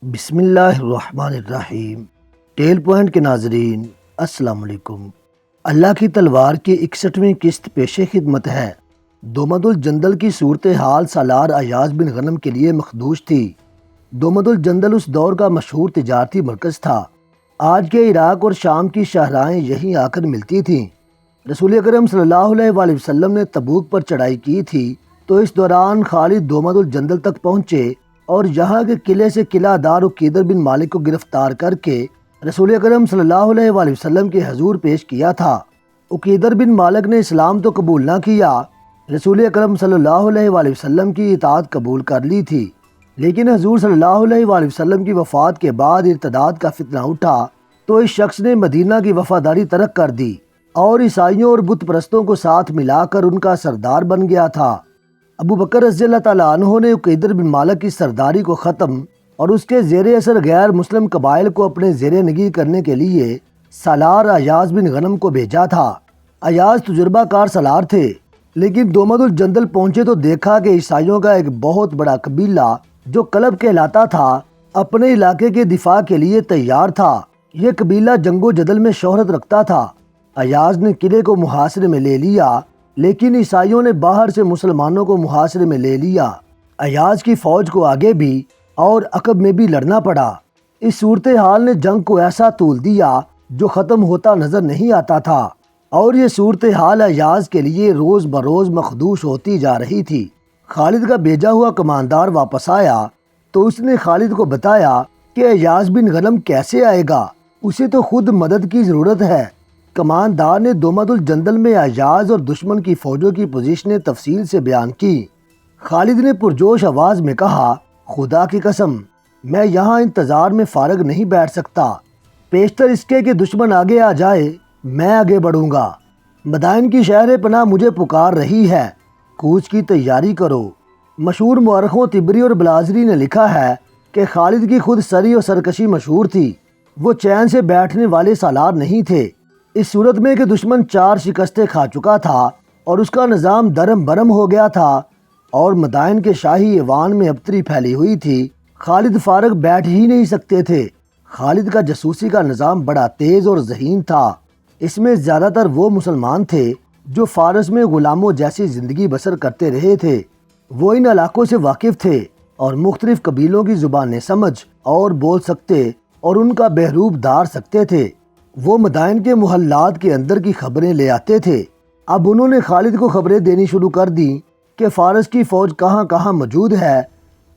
بسم اللہ الرحمن الرحیم۔ ٹیل پوائنٹ کے ناظرین السلام علیکم۔ اللہ کی تلوار کی 61ویں قسط پیش خدمت ہے۔ دومد الجندل کی صورتحال سالار ایاز بن غنم کے لیے مخدوش تھی۔ دومد الجندل اس دور کا مشہور تجارتی مرکز تھا۔ آج کے عراق اور شام کی شاہراہیں یہیں آ کر ملتی تھیں۔ رسول اکرم صلی اللہ علیہ وآلہ وسلم نے تبوک پر چڑھائی کی تھی تو اس دوران خالد دومد الجندل تک پہنچے اور یہاں کے قلعے سے قلعہ دار عقیدر بن مالک کو گرفتار کر کے رسول اکرم صلی اللہ علیہ وآلہ وسلم کے حضور پیش کیا تھا۔ عقیدر بن مالک نے اسلام تو قبول نہ کیا، رسول اکرم صلی اللہ علیہ وآلہ وسلم کی اطاعت قبول کر لی تھی، لیکن حضور صلی اللہ علیہ وآلہ وسلم کی وفات کے بعد ارتداد کا فتنہ اٹھا تو اس شخص نے مدینہ کی وفاداری ترک کر دی اور عیسائیوں اور بت پرستوں کو ساتھ ملا کر ان کا سردار بن گیا تھا۔ ابو بکر رضی اللہ تعالیٰ عنہ نے عقیدر بن مالک کی سرداری کو ختم اور اس کے زیر اثر غیر مسلم قبائل کو اپنے زیر نگی کرنے کے لیے سالار ایاز بن غنم کو بھیجا تھا۔ ایاز تجربہ کار سالار تھے، لیکن دومد الجندل پہنچے تو دیکھا کہ عیسائیوں کا ایک بہت بڑا قبیلہ جو کلب کہلاتا تھا اپنے علاقے کے دفاع کے لیے تیار تھا۔ یہ قبیلہ جنگ و جدل میں شہرت رکھتا تھا۔ ایاز نے قلعے کو محاصرے میں لے لیا، لیکن عیسائیوں نے باہر سے مسلمانوں کو محاصرے میں لے لیا۔ ایاز کی فوج کو آگے بھی اور عقب میں بھی لڑنا پڑا۔ اس صورتحال نے جنگ کو ایسا طول دیا جو ختم ہوتا نظر نہیں آتا تھا، اور یہ صورتحال ایاز کے لیے روز بروز مخدوش ہوتی جا رہی تھی۔ خالد کا بھیجا ہوا کماندار واپس آیا تو اس نے خالد کو بتایا کہ ایاز بن غنم کیسے آئے گا، اسے تو خود مدد کی ضرورت ہے۔ کماندار نے دومد الجندل میں ایاز اور دشمن کی فوجوں کی پوزیشنیں تفصیل سے بیان کی۔ خالد نے پرجوش آواز میں کہا، خدا کی قسم میں یہاں انتظار میں فارغ نہیں بیٹھ سکتا، پیشتر اس کے کہ دشمن آگے آ جائے میں آگے بڑھوں گا۔ مدائن کی شہر پناہ مجھے پکار رہی ہے، کوچ کی تیاری کرو۔ مشہور مورخوں طبری اور بلازری نے لکھا ہے کہ خالد کی خود سری اور سرکشی مشہور تھی، وہ چین سے بیٹھنے والے سالار نہیں تھے۔ اس صورت میں کہ دشمن 4 شکستیں کھا چکا تھا اور اس کا نظام درم برم ہو گیا تھا اور مدائن کے شاہی ایوان میں ابتری پھیلی ہوئی تھی، خالد فارغ بیٹھ ہی نہیں سکتے تھے۔ خالد کا جاسوسی کا نظام بڑا تیز اور ذہین تھا۔ اس میں زیادہ تر وہ مسلمان تھے جو فارس میں غلاموں جیسی زندگی بسر کرتے رہے تھے۔ وہ ان علاقوں سے واقف تھے اور مختلف قبیلوں کی زبانیں سمجھ اور بول سکتے اور ان کا بحروب دار سکتے تھے۔ وہ مدائن کے محلات کے اندر کی خبریں لے آتے تھے۔ اب انہوں نے خالد کو خبریں دینی شروع کر دیں کہ فارس کی فوج کہاں کہاں موجود ہے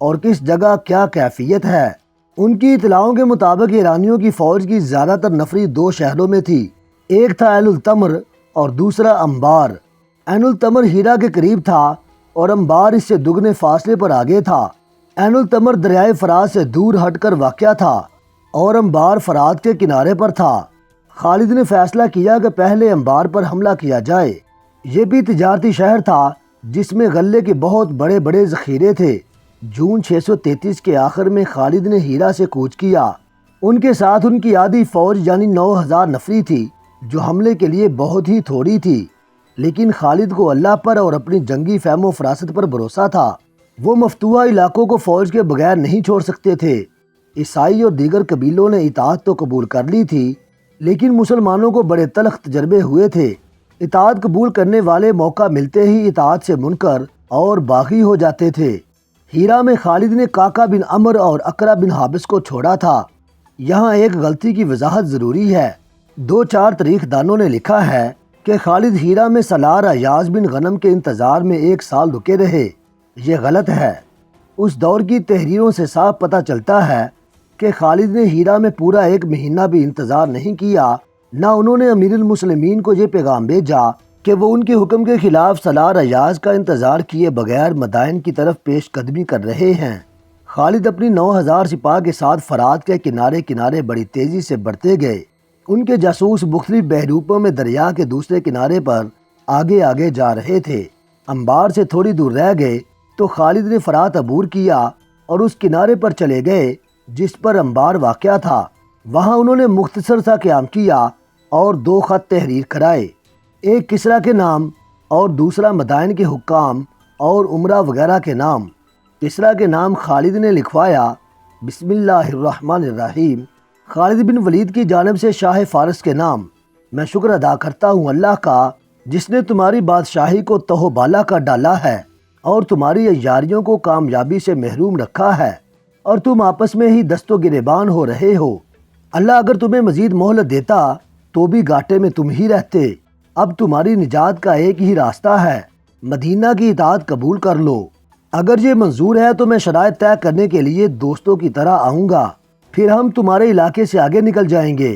اور کس جگہ کیا کیفیت ہے۔ ان کی اطلاعوں کے مطابق ایرانیوں کی فوج کی زیادہ تر نفری 2 شہروں میں تھی، ایک تھا عین التمر اور دوسرا انبار۔ عین التمر ہیرا کے قریب تھا اور انبار اس سے دگنے فاصلے پر آگے تھا۔ عین التمر دریائے فرات سے دور ہٹ کر واقع تھا اور انبار فرات کے کنارے پر تھا۔ خالد نے فیصلہ کیا کہ پہلے انبار پر حملہ کیا جائے۔ یہ بھی تجارتی شہر تھا جس میں غلے کے بہت بڑے بڑے ذخیرے تھے۔ جون 633 کے آخر میں خالد نے ہیرا سے کوچ کیا۔ ان کے ساتھ ان کی آدھی فوج یعنی 9000 نفری تھی جو حملے کے لیے بہت ہی تھوڑی تھی، لیکن خالد کو اللہ پر اور اپنی جنگی فہم و فراست پر بھروسہ تھا۔ وہ مفتوحہ علاقوں کو فوج کے بغیر نہیں چھوڑ سکتے تھے۔ عیسائی اور دیگر قبیلوں نے اطاعت تو قبول کر لی تھی، لیکن مسلمانوں کو بڑے تلخ تجربے ہوئے تھے۔ اطاعت قبول کرنے والے موقع ملتے ہی اطاعت سے منکر اور باغی ہو جاتے تھے۔ ہیرا میں خالد نے کاکا بن عمر اور اقرا بن حابس کو چھوڑا تھا۔ یہاں ایک غلطی کی وضاحت ضروری ہے۔ 2-4 تاریخ دانوں نے لکھا ہے کہ خالد ہیرا میں سالار ایاز بن غنم کے انتظار میں 1 سال رکے رہے۔ یہ غلط ہے۔ اس دور کی تحریروں سے صاف پتہ چلتا ہے کہ خالد نے ہیرا میں پورا 1 مہینہ بھی انتظار نہیں کیا، نہ انہوں نے امیر المسلمین کو یہ پیغام بھیجا کہ وہ ان کے حکم کے خلاف سالار ایاز کا انتظار کیے بغیر مدائن کی طرف پیش قدمی کر رہے ہیں۔ خالد اپنی 9000 سپاہ کے ساتھ فرات کے کنارے کنارے بڑی تیزی سے بڑھتے گئے۔ ان کے جاسوس مختلف بحیروپوں میں دریا کے دوسرے کنارے پر آگے آگے جا رہے تھے۔ انبار سے تھوڑی دور رہ گئے تو خالد نے فرات عبور کیا اور اس کنارے پر چلے گئے جس پر انبار واقع تھا۔ وہاں انہوں نے مختصر سا قیام کیا اور 2 خط تحریر کرائے، ایک کسریٰ کے نام اور دوسرا مدائن کے حکام اور عمرہ وغیرہ کے نام۔ کسریٰ کے نام خالد نے لکھوایا بسم اللہ الرحمن الرحیم۔ خالد بن ولید کی جانب سے شاہ فارس کے نام۔ میں شکر ادا کرتا ہوں اللہ کا جس نے تمہاری بادشاہی کو تہ و بالا کر ڈالا ہے اور تمہاری عیاریوں کو کامیابی سے محروم رکھا ہے اور تم آپس میں ہی دست و گریبان ہو رہے ہو۔ اللہ اگر تمہیں مزید مہلت دیتا تو بھی گھاٹے میں تم ہی رہتے۔ اب تمہاری نجات کا ایک ہی راستہ ہے، مدینہ کی اطاعت قبول کر لو۔ اگر یہ منظور ہے تو میں شرائط طے کرنے کے لیے دوستوں کی طرح آؤں گا، پھر ہم تمہارے علاقے سے آگے نکل جائیں گے۔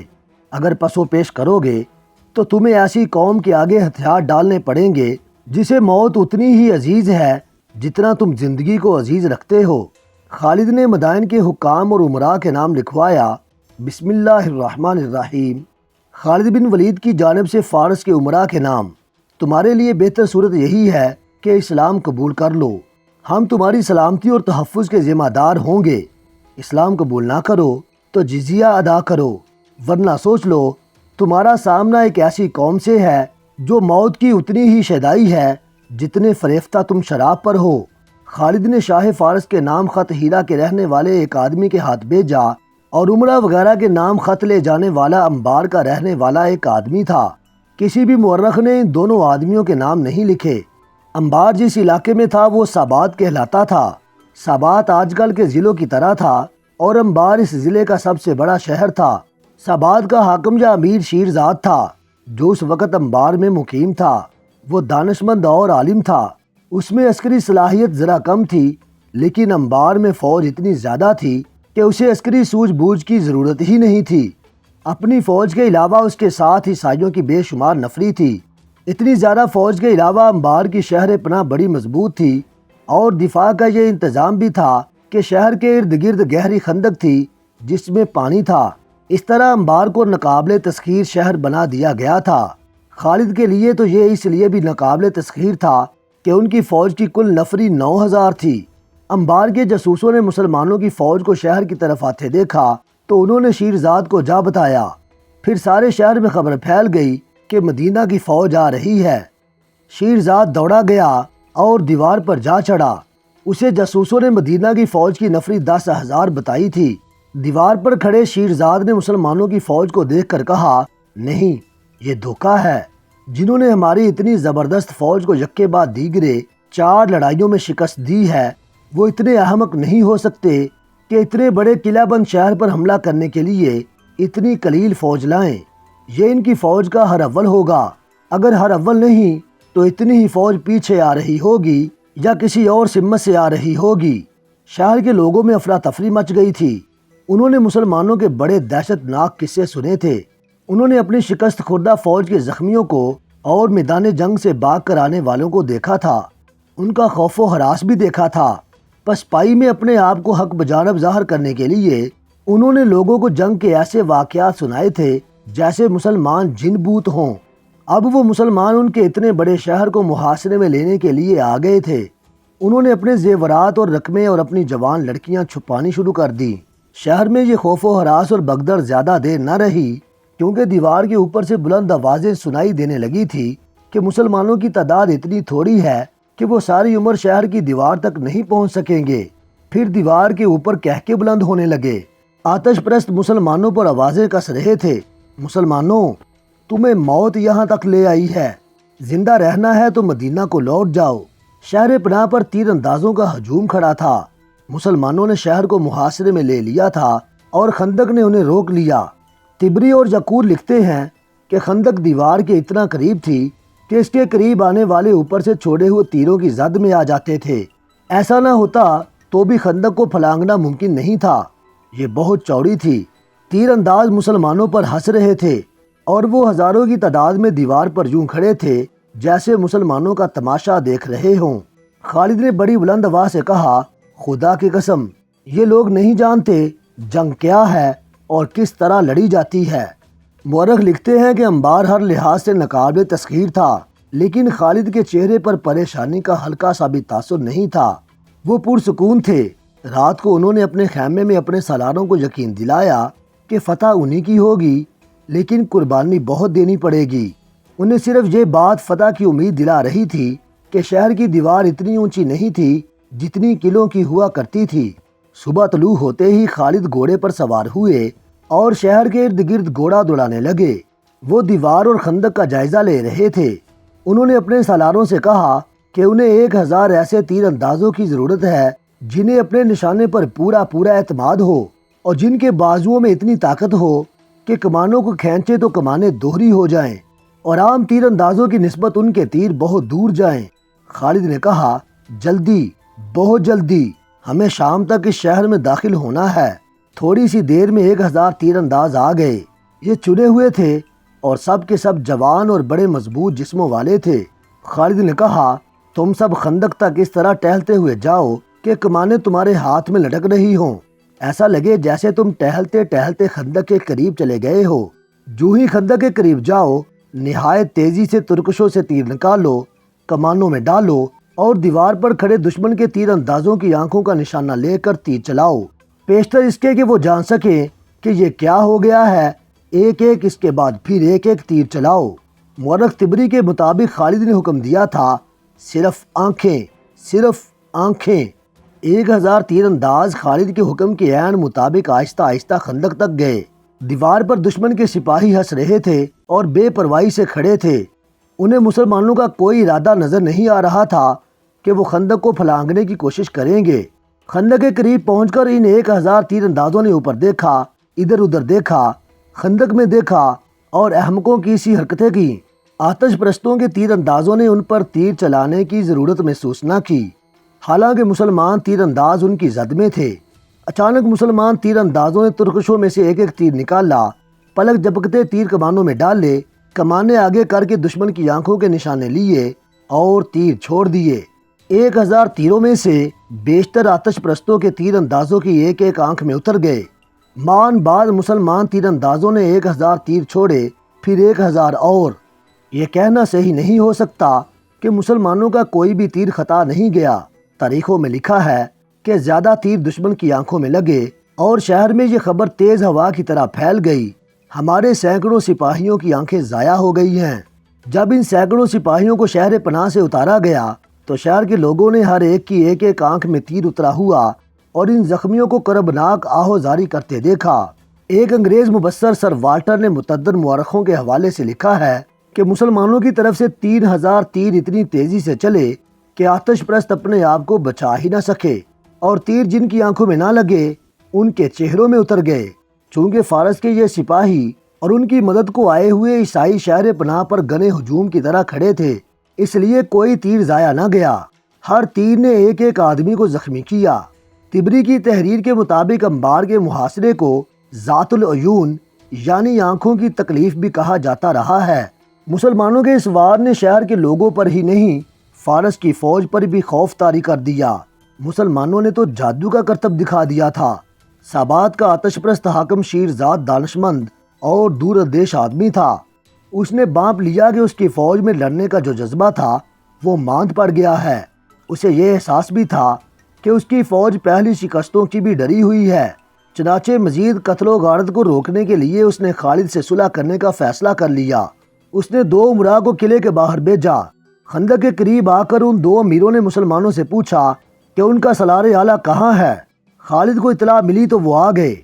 اگر پس و پیش کرو گے تو تمہیں ایسی قوم کے آگے ہتھیار ڈالنے پڑیں گے جسے موت اتنی ہی عزیز ہے جتنا تم زندگی کو عزیز رکھتے ہو۔ خالد نے مدائن کے حکام اور امراء کے نام لکھوایا۔ بسم اللہ الرحمن الرحیم۔ خالد بن ولید کی جانب سے فارس کے امراء کے نام۔ تمہارے لیے بہتر صورت یہی ہے کہ اسلام قبول کر لو، ہم تمہاری سلامتی اور تحفظ کے ذمہ دار ہوں گے۔ اسلام قبول نہ کرو تو جزیہ ادا کرو، ورنہ سوچ لو تمہارا سامنا ایک ایسی قوم سے ہے جو موت کی اتنی ہی شیدائی ہے جتنے فریفتہ تم شراب پر ہو۔ خالد نے شاہ فارس کے نام خط ہیرا کے رہنے والے ایک آدمی کے ہاتھ بھیجا اور عمرہ وغیرہ کے نام خط لے جانے والا انبار کا رہنے والا ایک آدمی تھا۔ کسی بھی مورخ نے ان دونوں آدمیوں کے نام نہیں لکھے۔ انبار جس علاقے میں تھا وہ سابات کہلاتا تھا۔ سابات آج کل کے ضلعوں کی طرح تھا اور انبار اس ضلع کا سب سے بڑا شہر تھا۔ سابات کا حاکم یا امیر شیرزاد تھا جو اس وقت انبار میں مقیم تھا۔ وہ دانشمند اور عالم تھا۔ اس میں عسکری صلاحیت ذرا کم تھی، لیکن انبار میں فوج اتنی زیادہ تھی کہ اسے عسکری سوجھ بوجھ کی ضرورت ہی نہیں تھی۔ اپنی فوج کے علاوہ اس کے ساتھ عیسائیوں کی بے شمار نفری تھی۔ اتنی زیادہ فوج کے علاوہ انبار کی شہر پناہ بڑی مضبوط تھی اور دفاع کا یہ انتظام بھی تھا کہ شہر کے ارد گرد گہری خندق تھی جس میں پانی تھا۔ اس طرح انبار کو ناقابل تسخیر شہر بنا دیا گیا تھا۔ خالد کے لیے تو یہ اس لیے بھی ناقابل تسخیر تھا کہ ان کی فوج کی کل نفری 9000 تھی۔ انبار کے جاسوسوں نے مسلمانوں کی فوج کو شہر کی طرف آتے دیکھا تو انہوں نے شیرزاد کو جا بتایا۔ پھر سارے شہر میں خبر پھیل گئی کہ مدینہ کی فوج آ رہی ہے۔ شیرزاد دوڑا گیا اور دیوار پر جا چڑھا۔ اسے جاسوسوں نے مدینہ کی فوج کی نفری 10,000 بتائی تھی۔ دیوار پر کھڑے شیرزاد نے مسلمانوں کی فوج کو دیکھ کر کہا، نہیں، یہ دھوکہ ہے۔ جنہوں نے ہماری اتنی زبردست فوج کو یکے بعد دیگرے 4 لڑائیوں میں شکست دی ہے، وہ اتنے احمق نہیں ہو سکتے کہ اتنے بڑے قلعہ بند شہر پر حملہ کرنے کے لیے اتنی قلیل فوج لائیں۔ یہ ان کی فوج کا ہر اول ہوگا۔ اگر ہر اول نہیں تو اتنی ہی فوج پیچھے آ رہی ہوگی یا کسی اور سمت سے آ رہی ہوگی۔ شہر کے لوگوں میں افراتفری مچ گئی تھی۔ انہوں نے مسلمانوں کے بڑے دہشت ناک قصے سنے تھے۔ انہوں نے اپنی شکست خوردہ فوج کے زخمیوں کو اور میدان جنگ سے بھاگ کر آنے والوں کو دیکھا تھا۔ ان کا خوف و ہراس بھی دیکھا تھا۔ پسپائی میں اپنے آپ کو حق بجانب ظاہر کرنے کے لیے انہوں نے لوگوں کو جنگ کے ایسے واقعات سنائے تھے جیسے مسلمان جن بوت ہوں۔ اب وہ مسلمان ان کے اتنے بڑے شہر کو محاصرے میں لینے کے لیے آ گئے تھے۔ انہوں نے اپنے زیورات اور رقمیں اور اپنی جوان لڑکیاں چھپانی شروع کر دی۔ شہر میں یہ خوف و ہراس اور بگدڑ زیادہ دیر نہ رہی، کیونکہ دیوار کے اوپر سے بلند آوازیں سنائی دینے لگی تھی کہ مسلمانوں کی تعداد اتنی تھوڑی ہے کہ وہ ساری عمر شہر کی دیوار تک نہیں پہنچ سکیں گے۔ پھر دیوار کے اوپر کہکے بلند ہونے لگے۔ آتش پرست مسلمانوں پر آوازیں کس رہے تھے، مسلمانوں، تمہیں موت یہاں تک لے آئی ہے، زندہ رہنا ہے تو مدینہ کو لوٹ جاؤ۔ شہر پناہ پر تیر اندازوں کا ہجوم کھڑا تھا۔ مسلمانوں نے شہر کو محاصرے میں لے لیا تھا اور خندق نے انہیں روک لیا۔ طبری اور یقور لکھتے ہیں کہ خندق دیوار کے اتنا قریب تھی کہ اس کے قریب آنے والے اوپر سے چھوڑے ہوئے تیروں کی زد میں آ جاتے تھے۔ ایسا نہ ہوتا تو بھی خندق کو پھلانگنا ممکن نہیں تھا، یہ بہت چوڑی تھی۔ تیر انداز مسلمانوں پر ہنس رہے تھے اور وہ ہزاروں کی تعداد میں دیوار پر یوں کھڑے تھے جیسے مسلمانوں کا تماشا دیکھ رہے ہوں۔ خالد نے بڑی بلند آواز سے کہا، خدا کی قسم، یہ لوگ نہیں جانتے جنگ کیا ہے اور کس طرح لڑی جاتی ہے۔ مورخ لکھتے ہیں کہ انبار ہر لحاظ سے ناقابل تسخیر تھا، لیکن خالد کے چہرے پر پریشانی کا ہلکا سا بھی تاثر نہیں تھا۔ وہ پرسکون تھے۔ رات کو انہوں نے اپنے خیمے میں اپنے سالاروں کو یقین دلایا کہ فتح انہی کی ہوگی، لیکن قربانی بہت دینی پڑے گی۔ انہیں صرف یہ بات فتح کی امید دلا رہی تھی کہ شہر کی دیوار اتنی اونچی نہیں تھی جتنی قلعوں کی ہوا کرتی تھی۔ صبح طلوع ہوتے ہی خالد گھوڑے پر سوار ہوئے اور شہر کے ارد گرد گھوڑا دوڑانے لگے۔ وہ دیوار اور خندق کا جائزہ لے رہے تھے۔ انہوں نے اپنے سالاروں سے کہا کہ انہیں 1000 ایسے تیر اندازوں کی ضرورت ہے جنہیں اپنے نشانے پر پورا اعتماد ہو اور جن کے بازوؤں میں اتنی طاقت ہو کہ کمانوں کو کھینچے تو کمانیں دوہری ہو جائیں اور عام تیر اندازوں کی نسبت ان کے تیر بہت دور جائیں۔ خالد نے کہا، جلدی، بہت جلدی، ہمیں شام تک اس شہر میں داخل ہونا ہے۔ تھوڑی سی دیر میں 1000 تیر انداز آ گئے۔ یہ چنے ہوئے تھے اور سب کے سب جوان اور بڑے مضبوط جسموں والے تھے۔ خالد نے کہا، تم سب خندق تک اس طرح ٹہلتے ہوئے جاؤ کہ کمانیں تمہارے ہاتھ میں لٹک رہی ہوں، ایسا لگے جیسے تم ٹہلتے ٹہلتے خندق کے قریب چلے گئے ہو۔ جو ہی خندق کے قریب جاؤ، نہایت تیزی سے ترکشوں سے تیر نکالو، کمانوں میں ڈالو اور دیوار پر کھڑے دشمن کے تیر اندازوں کی آنکھوں کا نشانہ لے کر تیر چلاؤ، پیشتر اس کے کہ وہ جان سکیں کہ یہ کیا ہو گیا ہے۔ ایک اس کے بعد پھر ایک تیر چلاؤ۔ مورخ طبری کے مطابق خالد نے حکم دیا تھا، صرف آنکھیں۔ 1000 تیر انداز خالد کے حکم کے عین مطابق آہستہ آہستہ خندق تک گئے۔ دیوار پر دشمن کے سپاہی ہنس رہے تھے اور بے پرواہی سے کھڑے تھے۔ انہیں مسلمانوں کا کوئی ارادہ نظر نہیں آ رہا تھا کہ وہ خندق کو پھلانگنے کی کوشش کریں گے۔ خندق کے قریب پہنچ کر ان 1000 تیر اندازوں نے اوپر دیکھا، ادھر ادھر دیکھا، خندق میں دیکھا اور احمقوں کی سی حرکتیں کی۔ آتش پرستوں کے تیر اندازوں نے ان پر تیر چلانے کی ضرورت محسوس نہ کی، حالانکہ مسلمان تیر انداز ان کی زد میں تھے۔ اچانک مسلمان تیر اندازوں نے ترکشوں میں سے ایک تیر نکالا، پلک جھپکتے تیر کمانوں میں ڈالے، کمانے آگے کر کے دشمن کی آنکھوں کے نشانے لیے اور تیر چھوڑ دیے۔ 1000 تیروں میں سے بیشتر آتش پرستوں کے تیر اندازوں کی ایک آنکھ میں اتر گئے۔ مان بعد مسلمان تیر اندازوں نے 1000 تیر چھوڑے، پھر 1000 اور۔ یہ کہنا صحیح نہیں ہو سکتا کہ مسلمانوں کا کوئی بھی تیر خطا نہیں گیا۔ تاریخوں میں لکھا ہے کہ زیادہ تیر دشمن کی آنکھوں میں لگے اور شہر میں یہ خبر تیز ہوا کی طرح پھیل گئی، ہمارے سینکڑوں سپاہیوں کی آنکھیں ضائع ہو گئی ہیں۔ جب ان سینکڑوں سپاہیوں کو شہر پناہ سے اتارا گیا تو شہر کے لوگوں نے ہر ایک کی ایک آنکھ میں تیر اترا ہوا اور ان زخمیوں کو کربناک آہوزاری کرتے دیکھا۔ ایک انگریز مبصر سر والٹر نے متعدد مورخوں کے حوالے سے لکھا ہے کہ مسلمانوں کی طرف سے 3000 تیر اتنی تیزی سے چلے کہ آتش پرست اپنے آپ کو بچا ہی نہ سکے، اور تیر جن کی آنکھوں میں نہ لگے ان کے چہروں میں اتر گئے۔ چونکہ فارس کے یہ سپاہی اور ان کی مدد کو آئے ہوئے عیسائی شہر پناہ پر گنے ہجوم کی طرح کھڑے تھے، اس لیے کوئی تیر ضائع نہ گیا۔ ہر تیر نے ایک آدمی کو زخمی کیا۔ طبری کی تحریر کے مطابق انبار کے محاصرے کو ذات العیون یعنی آنکھوں کی تکلیف بھی کہا جاتا رہا ہے۔ مسلمانوں کے اس وار نے شہر کے لوگوں پر ہی نہیں، فارس کی فوج پر بھی خوف طاری کر دیا۔ مسلمانوں نے تو جادو کا کرتب دکھا دیا تھا۔ سابات کا آتش پرست حاکم شیرزاد دانشمند اور دور اندیش آدمی تھا۔ اس نے بانپ لیا کہ اس کی فوج میں لڑنے کا جو جذبہ تھا وہ ماند پڑ گیا ہے۔ اسے یہ احساس بھی تھا کہ اس کی فوج پہلی شکستوں کی بھی ڈری ہوئی ہے۔ چنانچہ مزید قتل و غارت کو روکنے کے لیے اس نے خالد سے صلح کرنے کا فیصلہ کر لیا۔ اس نے 2 امراء کو قلعے کے باہر بھیجا۔ خندق کے قریب آ کر ان 2 امیروں نے مسلمانوں سے پوچھا کہ ان کا سالار اعلیٰ کہاں ہے۔ خالد کو اطلاع ملی تو وہ آ گئے۔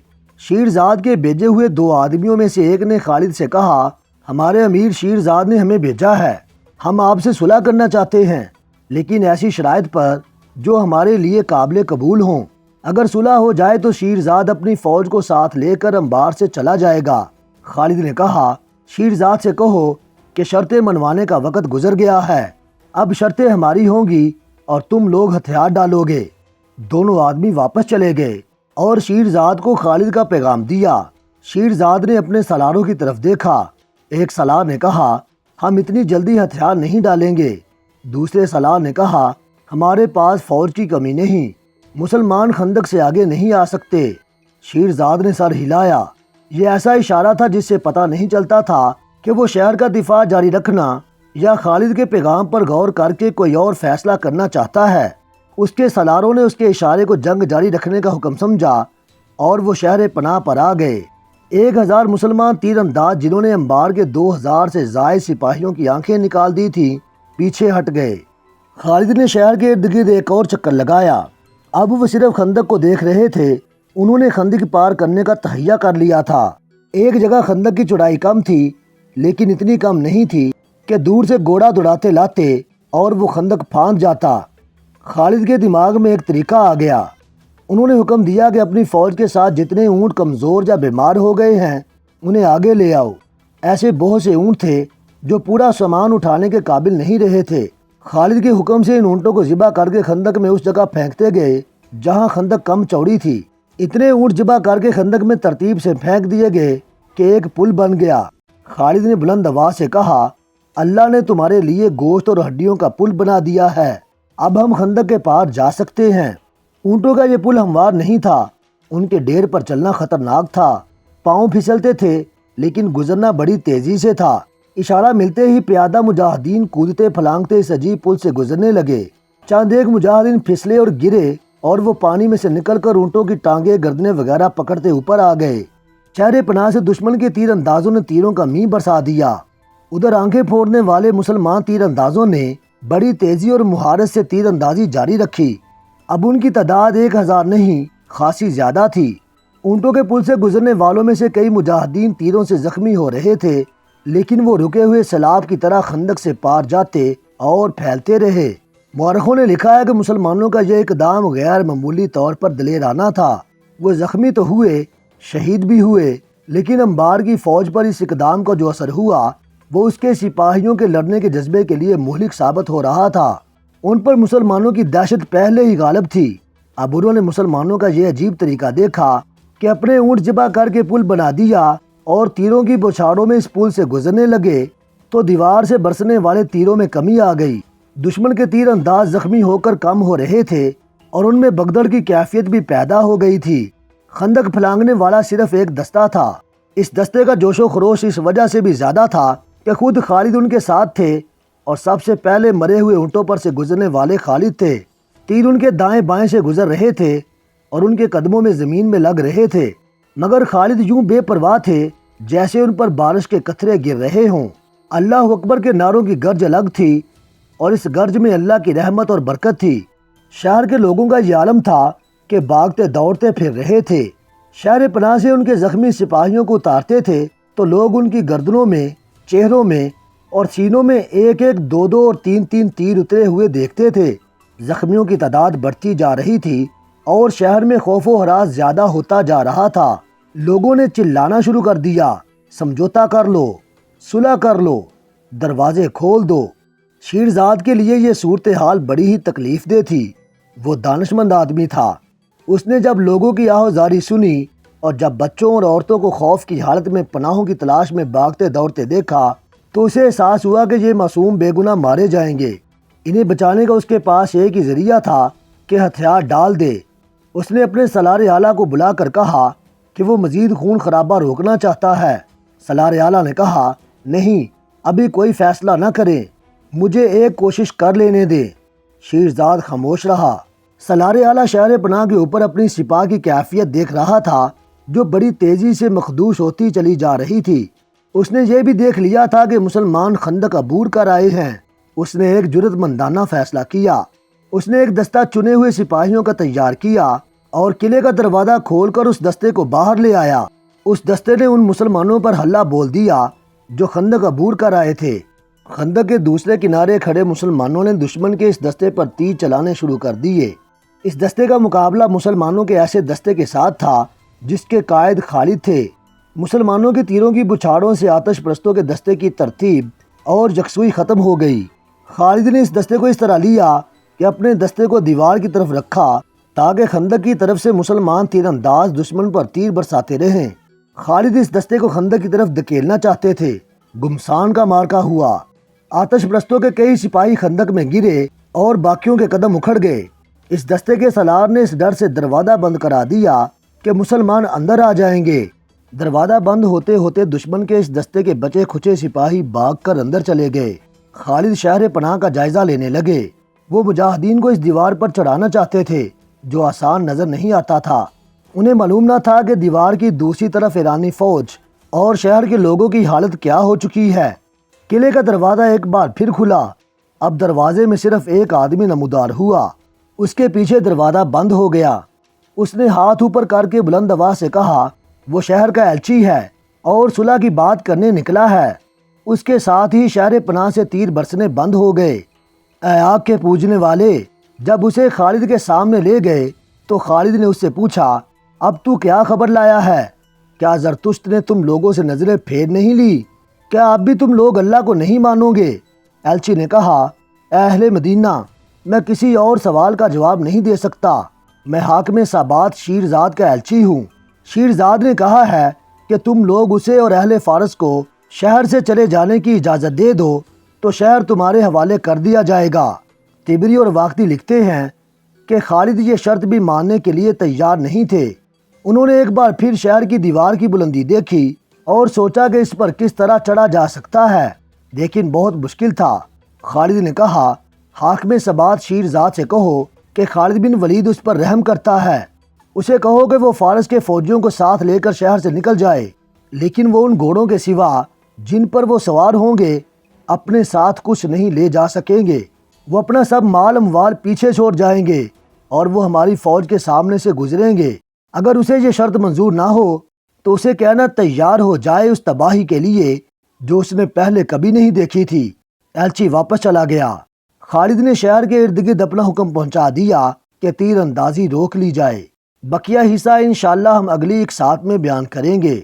شیرزاد کے بھیجے ہوئے 2 آدمیوں میں سے ایک نے خالد سے کہا، ہمارے امیر شیرزاد نے ہمیں بھیجا ہے، ہم آپ سے صلح کرنا چاہتے ہیں، لیکن ایسی شرائط پر جو ہمارے لیے قابل قبول ہوں۔ اگر صلح ہو جائے تو شیرزاد اپنی فوج کو ساتھ لے کر انبار سے چلا جائے گا۔ خالد نے کہا، شیرزاد سے کہو کہ شرطیں منوانے کا وقت گزر گیا ہے، اب شرطیں ہماری ہوں گی اور تم لوگ ہتھیار ڈالو گے۔ دونوں آدمی واپس چلے گئے اور شیرزاد کو خالد کا پیغام دیا۔ شیرزاد نے اپنے سالاروں کی طرف دیکھا۔ ایک سالار نے کہا، ہم اتنی جلدی ہتھیار نہیں ڈالیں گے۔ دوسرے سالار نے کہا، ہمارے پاس فوج کی کمی نہیں، مسلمان خندق سے آگے نہیں آ سکتے۔ شیرزاد نے سر ہلایا۔ یہ ایسا اشارہ تھا جس سے پتہ نہیں چلتا تھا کہ وہ شہر کا دفاع جاری رکھنا یا خالد کے پیغام پر غور کر کے کوئی اور فیصلہ کرنا چاہتا ہے۔ اس کے سالاروں نے اس کے اشارے کو جنگ جاری رکھنے کا حکم سمجھا اور وہ شہر پناہ پر آ گئے۔ 1000 مسلمان تیر انداز جنہوں نے انبار کے 2000 سے زائد سپاہیوں کی آنکھیں نکال دی تھیں، پیچھے ہٹ گئے۔ خالد نے شہر کے ارد گرد ایک اور چکر لگایا اب وہ صرف خندق کو دیکھ رہے تھے۔ انہوں نے خندق پار کرنے کا تہیہ کر لیا تھا۔ ایک جگہ خندق کی چوڑائی کم تھی، لیکن اتنی کم نہیں تھی کہ دور سے گھوڑا دوڑاتے لاتے اور وہ خندق پھاند جاتا۔ خالد کے دماغ میں ایک طریقہ آ گیا۔ انہوں نے حکم دیا کہ اپنی فوج کے ساتھ جتنے اونٹ کمزور یا بیمار ہو گئے ہیں انہیں آگے لے آؤ۔ ایسے بہت سے اونٹ تھے جو پورا سامان اٹھانے کے قابل نہیں رہے تھے۔ خالد کے حکم سے ان اونٹوں کو ذبح کر کے خندق میں اس جگہ پھینکتے گئے جہاں خندق کم چوڑی تھی۔ اتنے اونٹ ذبح کر کے خندق میں ترتیب سے پھینک دیے گئے کہ ایک پل بن گیا۔ خالد نے بلند آواز سے کہا، اللہ نے تمہارے لیے گوشت اور ہڈیوں کا پل بنا دیا ہے، اب ہم خندق کے پار جا سکتے ہیں۔ اونٹوں کا یہ پل ہموار نہیں تھا، ان کے ڈیر پر چلنا خطرناک تھا، پاؤں پھسلتے تھے لیکن گزرنا بڑی تیزی سے تھا۔ اشارہ ملتے ہی پیادہ مجاہدین کودتے پھلانگتے اس عجیب پل سے گزرنے لگے۔ چند ایک مجاہدین پھسلے اور گرے اور وہ پانی میں سے نکل کر اونٹوں کی ٹانگیں گردنیں وغیرہ پکڑتے اوپر آ گئے۔ شہر پناہ سے دشمن کے تیر اندازوں نے تیروں کا مینہ برسا دیا۔ ادھر آنکھیں پھوڑنے والے مسلمان تیر اندازوں نے بڑی تیزی اور مہارت سے تیر اندازی جاری رکھی۔ اب ان کی تعداد 1000 نہیں، خاصی زیادہ تھی۔ اونٹوں کے پل سے گزرنے والوں میں سے کئی مجاہدین تیروں سے زخمی ہو رہے تھے، لیکن وہ رکے ہوئے سیلاب کی طرح خندق سے پار جاتے اور پھیلتے رہے۔ مورخوں نے لکھا ہے کہ مسلمانوں کا یہ اقدام غیر معمولی طور پر دلیرانہ تھا۔ وہ زخمی تو ہوئے، شہید بھی ہوئے، لیکن انبار کی فوج پر اس اقدام کا جو اثر ہوا وہ اس کے سپاہیوں کے لڑنے کے جذبے کے لیے مہلک ثابت ہو رہا تھا۔ ان پر مسلمانوں کی دہشت پہلے ہی غالب تھی۔ اب انہوں نے مسلمانوں کا یہ عجیب طریقہ دیکھا کہ اپنے اونٹ ذبح کر کے پل بنا دیا اور تیروں کی بوچھاڑوں میں اس پل سے گزرنے لگے تو دیوار سے برسنے والے تیروں میں کمی آ گئی۔ دشمن کے تیر انداز زخمی ہو کر کم ہو رہے تھے اور ان میں بگدڑ کی کیفیت بھی پیدا ہو گئی تھی۔ خندق پھلانگنے والا صرف ایک دستہ تھا۔ اس دستے کا جوش و خروش اس وجہ سے بھی زیادہ تھا کہ خود خالد ان کے ساتھ تھے اور سب سے پہلے مرے ہوئے اونٹوں پر سے گزرنے والے خالد تھے۔ تیر ان کے دائیں بائیں سے گزر رہے تھے اور ان کے قدموں میں زمین میں لگ رہے تھے، مگر خالد یوں بے پرواہ تھے جیسے ان پر بارش کے قطرے گر رہے ہوں۔ اللہ اکبر کے نعروں کی گرج الگ تھی اور اس گرج میں اللہ کی رحمت اور برکت تھی۔ شہر کے لوگوں کا یہ عالم تھا کہ بھاگتے دوڑتے پھر رہے تھے۔ شہر پناہ سے ان کے زخمی سپاہیوں کو اتارتے تھے تو لوگ ان کی گردنوں میں، چہروں میں اور سینوں میں ایک ایک، دو دو اور تین تین تیر اترے ہوئے دیکھتے تھے۔ زخمیوں کی تعداد بڑھتی جا رہی تھی اور شہر میں خوف و ہراس زیادہ ہوتا جا رہا تھا۔ لوگوں نے چلانا شروع کر دیا، سمجھوتا کر لو، صلح کر لو، دروازے کھول دو۔ شیرزاد کے لیے یہ صورتحال بڑی ہی تکلیف دہ تھی۔ وہ دانشمند آدمی تھا۔ اس نے جب لوگوں کی آہوازاری سنی اور جب بچوں اور عورتوں کو خوف کی حالت میں پناہوں کی تلاش میں بھاگتے دوڑتے دیکھا تو اسے احساس ہوا کہ یہ معصوم بے گناہ مارے جائیں گے۔ انہیں بچانے کا اس کے پاس ایک ہی ذریعہ تھا کہ ہتھیار ڈال دے۔ اس نے اپنے سالار اعلیٰ کو بلا کر کہا کہ وہ مزید خون خرابہ روکنا چاہتا ہے۔ سالار اعلیٰ نے کہا، نہیں، ابھی کوئی فیصلہ نہ کریں، مجھے ایک کوشش کر لینے دیں۔ شیرزاد خاموش رہا۔ سالار اعلیٰ شہر پناہ کے اوپر اپنی سپاہ کی کیفیت دیکھ رہا تھا جو بڑی تیزی سے مخدوش ہوتی چلی جا رہی تھی۔ اس نے یہ بھی دیکھ لیا تھا کہ مسلمان خندق عبور کر آئے ہیں۔ اس نے ایک جرأت مندانہ فیصلہ کیا۔ اس نے ایک دستہ چنے ہوئے سپاہیوں کا تیار کیا اور قلعے کا دروازہ کھول کر اس دستے کو باہر لے آیا۔ اس دستے نے ان مسلمانوں پر حملہ بول دیا جو خندق عبور کر آئے تھے۔ خندق کے دوسرے کنارے کھڑے مسلمانوں نے دشمن کے اس دستے پر تیر چلانے شروع کر دیے۔ اس دستے کا مقابلہ مسلمانوں کے ایسے دستے کے ساتھ تھا جس کے قائد خالد تھے۔ مسلمانوں کے تیروں کی بچھاڑوں سے آتش پرستوں کے دستے کی ترتیب اور یکسوئی ختم ہو گئی۔ خالد نے اس دستے کو اس طرح لیا کہ اپنے دستے کو دیوار کی طرف رکھا تاکہ خندق کی طرف سے مسلمان تیر انداز دشمن پر تیر برساتے رہیں۔ خالد اس دستے کو خندق کی طرف دھکیلنا چاہتے تھے۔ گمسان کا مارکا ہوا۔ آتش پرستوں کے کئی سپاہی خندق میں گرے اور باقیوں کے قدم اکھڑ گئے۔ اس دستے کے سالار نے اس ڈر سے دروازہ بند کرا دیا کہ مسلمان اندر آ جائیں گے۔ دروازہ بند ہوتے ہوتے دشمن کے اس دستے کے بچے کھچے سپاہی بھاگ کر اندر چلے گئے۔ خالد شہر پناہ کا جائزہ لینے لگے۔ وہ مجاہدین کو اس دیوار پر چڑھانا چاہتے تھے جو آسان نظر نہیں آتا تھا۔ انہیں معلوم نہ تھا کہ دیوار کی دوسری طرف ایرانی فوج اور شہر کے لوگوں کی حالت کیا ہو چکی ہے۔ قلعے کا دروازہ ایک بار پھر کھلا۔ اب دروازے میں صرف ایک آدمی نمودار ہوا۔ اس کے پیچھے دروازہ بند ہو گیا۔ اس نے ہاتھ اوپر کر کے بلند آواز سے کہا، وہ شہر کا ایلچی ہے اور صلح کی بات کرنے نکلا ہے۔ اس کے ساتھ ہی شہر پناہ سے تیر برسنے بند ہو گئے۔ اے آگ کے پوجنے والے، جب اسے خالد کے سامنے لے گئے تو خالد نے اس سے پوچھا، اب تو کیا خبر لایا ہے؟ کیا زرتشت نے تم لوگوں سے نظریں پھیر نہیں لی؟ کیا اب بھی تم لوگ اللہ کو نہیں مانو گے؟ ایلچی نے کہا، اے اہل مدینہ، میں کسی اور سوال کا جواب نہیں دے سکتا۔ میں حاکم سابات شیرزاد کا ایلچی ہوں۔ شیرزاد نے کہا ہے کہ تم لوگ اسے اور اہل فارس کو شہر سے چلے جانے کی اجازت دے دو تو شہر تمہارے حوالے کر دیا جائے گا۔ طبری اور واقدی لکھتے ہیں کہ خالد یہ شرط بھی ماننے کے لیے تیار نہیں تھے۔ انہوں نے ایک بار پھر شہر کی دیوار کی بلندی دیکھی اور سوچا کہ اس پر کس طرح چڑھا جا سکتا ہے، لیکن بہت مشکل تھا۔ خالد نے کہا، حاکم سبات شیرزاد سے کہو کہ خالد بن ولید اس پر رحم کرتا ہے۔ اسے کہو کہ وہ فارس کے فوجیوں کو ساتھ لے کر شہر سے نکل جائے، لیکن وہ ان گھوڑوں کے سوا جن پر وہ سوار ہوں گے اپنے ساتھ کچھ نہیں لے جا سکیں گے۔ وہ اپنا سب مال اموال پیچھے چھوڑ جائیں گے اور وہ ہماری فوج کے سامنے سے گزریں گے۔ اگر اسے یہ شرط منظور نہ ہو تو اسے کہنا تیار ہو جائے اس تباہی کے لیے جو اس نے پہلے کبھی نہیں دیکھی تھی۔ ایلچی واپس چلا گیا۔ خالد نے شہر کے ارد گرد اپنا حکم پہنچا دیا کہ تیر اندازی روک لی جائے۔ بقیہ حصہ انشاءاللہ ہم اگلی ایک ساتھ میں بیان کریں گے۔